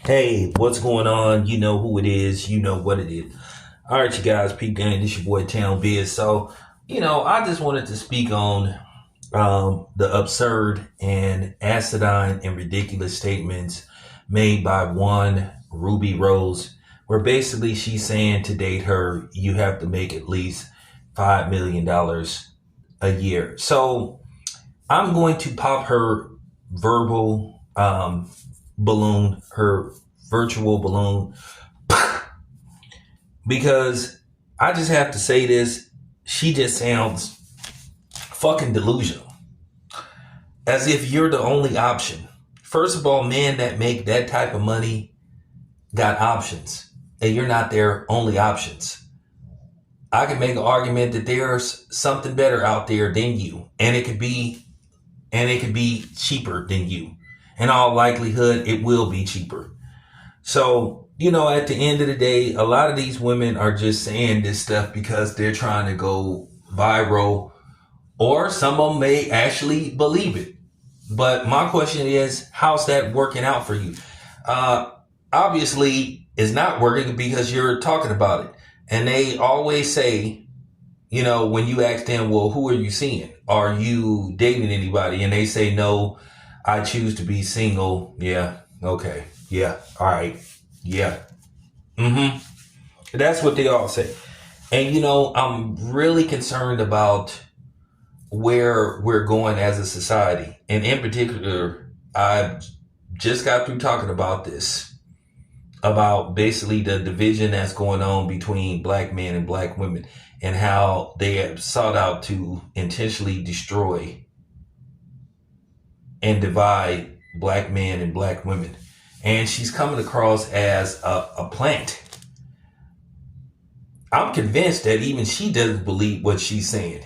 Hey, what's going on? You know who it is. You know what it is. All right, you guys, peep gang. This your boy Town Biz. So, I just wanted to speak on the absurd and acidine and ridiculous statements made by one Ruby Rose, where basically she's saying to date her, you have to make at least $5 million a year. So I'm going to pop her verbal balloon, her virtual balloon, because I just have to say this. She just sounds fucking delusional, as if you're the only option. First of all, men that make that type of money got options, and you're not their only options. I can make an argument that there's something better out there than you, and it could be cheaper than you. In all likelihood, it will be cheaper. So, at the end of the day, a lot of these women are just saying this stuff because they're trying to go viral, or some of them may actually believe it. But my question is, how's that working out for you? Uh, Obviously, it's not working because you're talking about it. And they always say, when you ask them, well, who are you seeing? Are you dating anybody? And they say, no, I choose to be single. Yeah. Okay. Yeah. All right. Yeah. Mm-hmm. That's what they all say. And, I'm really concerned about where we're going as a society. And in particular, I just got through talking about this, about basically the division that's going on between black men and black women, and how they have sought out to intentionally destroy and divide black men and black women. And she's coming across as a plant. I'm convinced that even she doesn't believe what she's saying.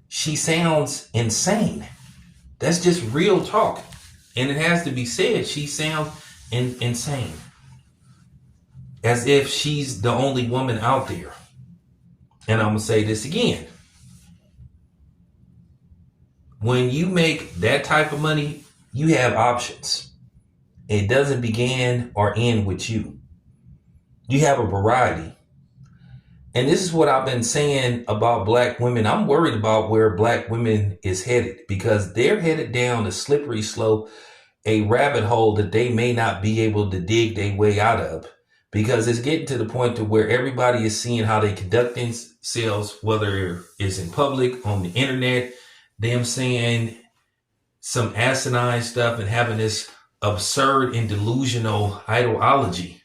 She sounds insane. That's just real talk. And it has to be said. She sounds insane. As if she's the only woman out there. And I'm going to say this again. When you make that type of money, you have options. It doesn't begin or end with you. You have a variety. And this is what I've been saying about black women. I'm worried about where black women is headed, because they're headed down a slippery slope, a rabbit hole that they may not be able to dig their way out of, because it's getting to the point to where everybody is seeing how they conduct themselves, whether it's in public, on the internet, them saying some asinine stuff and having this absurd and delusional ideology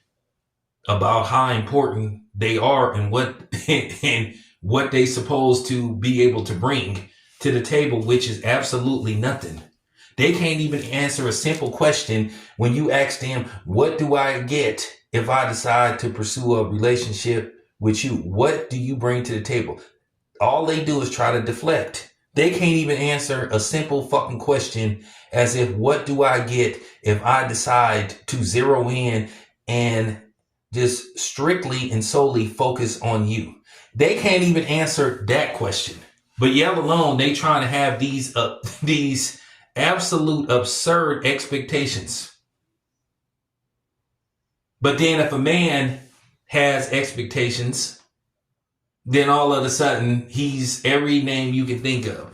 about how important they are and what and what they supposed to be able to bring to the table, which is absolutely nothing. They can't even answer a simple question when you ask them, what do I get if I decide to pursue a relationship with you? What do you bring to the table? All they do is try to deflect. They can't even answer a simple fucking question, as if, what do I get if I decide to zero in and just strictly and solely focus on you? They can't even answer that question. But yet alone, they trying to have these absolute absurd expectations. But then if a man has expectations, then all of a sudden he's every name you can think of.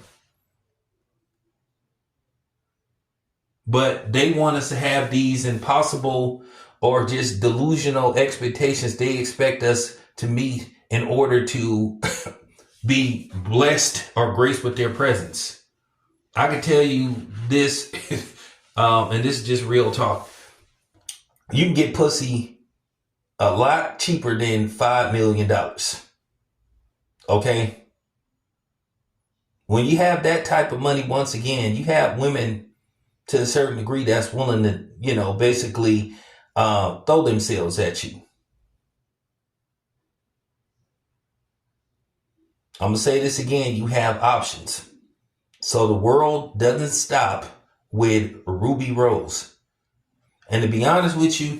But they want us to have these impossible or just delusional expectations they expect us to meet in order to be blessed or graced with their presence. I can tell you this, and this is just real talk. You can get pussy a lot cheaper than $5 million. Okay? When you have that type of money, once again, you have women to a certain degree that's willing to, basically throw themselves at you. I'm going to say this again. You have options. So the world doesn't stop with Ruby Rose. And to be honest with you,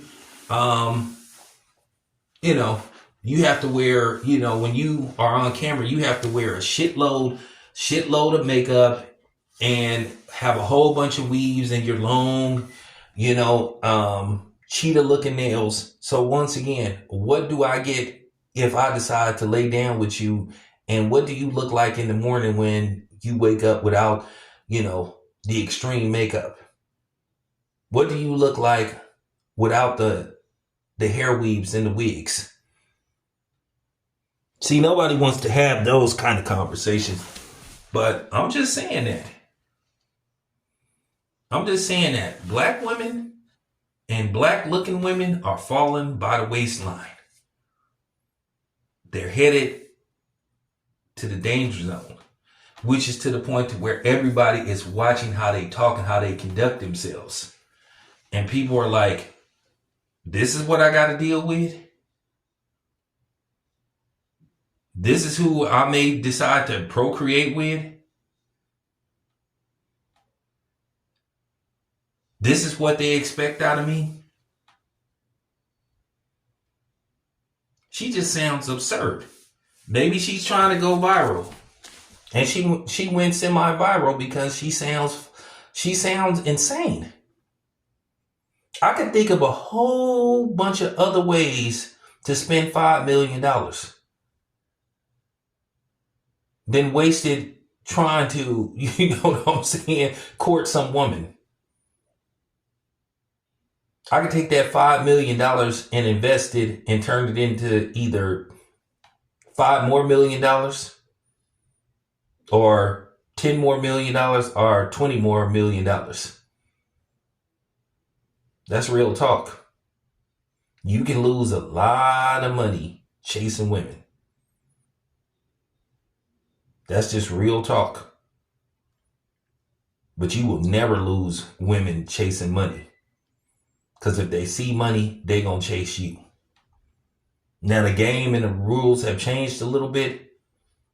you have to wear, when you are on camera, you have to wear a shitload of makeup and have a whole bunch of weaves in your long, cheetah looking nails. So once again, what do I get if I decide to lay down with you? And what do you look like in the morning when you wake up without, the extreme makeup? What do you look like without the hair weaves and the wigs? See, nobody wants to have those kind of conversations. But I'm just saying that. Black women and black looking women are falling by the waistline. They're headed to the danger zone, which is to the point to where everybody is watching how they talk and how they conduct themselves. And people are like, this is what I got to deal with. This is who I may decide to procreate with. This is what they expect out of me. She just sounds absurd. Maybe she's trying to go viral. And she went semi-viral because she sounds insane. I could think of a whole bunch of other ways to spend $5 million than wasted trying to, court some woman. I could take that $5 million and invest it and turn it into either $5 more million or $10 more million or $20 more million. That's real talk. You can lose a lot of money chasing women. That's just real talk. But you will never lose women chasing money. Because if they see money, they're going to chase you. Now, the game and the rules have changed a little bit,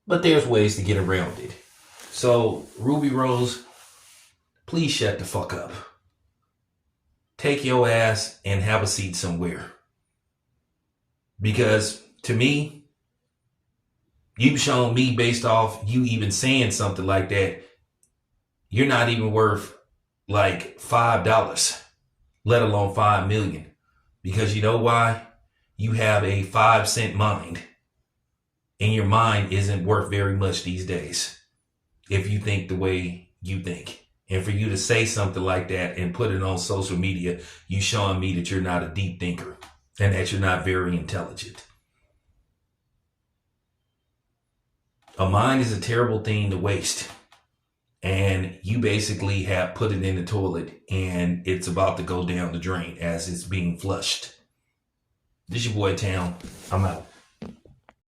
but there's ways to get around it. So, Ruby Rose, please shut the fuck up. Take your ass and have a seat somewhere. Because to me, you've shown me based off you even saying something like that, you're not even worth like $5. Let alone 5 million. Because you know why? You have a 5-cent mind. And your mind isn't worth very much these days. If you think the way you think. And for you to say something like that and put it on social media, you showing me that you're not a deep thinker. And that you're not very intelligent. A mind is a terrible thing to waste. And you basically have put it in the toilet and it's about to go down the drain as it's being flushed. This your boy Town. I'm out.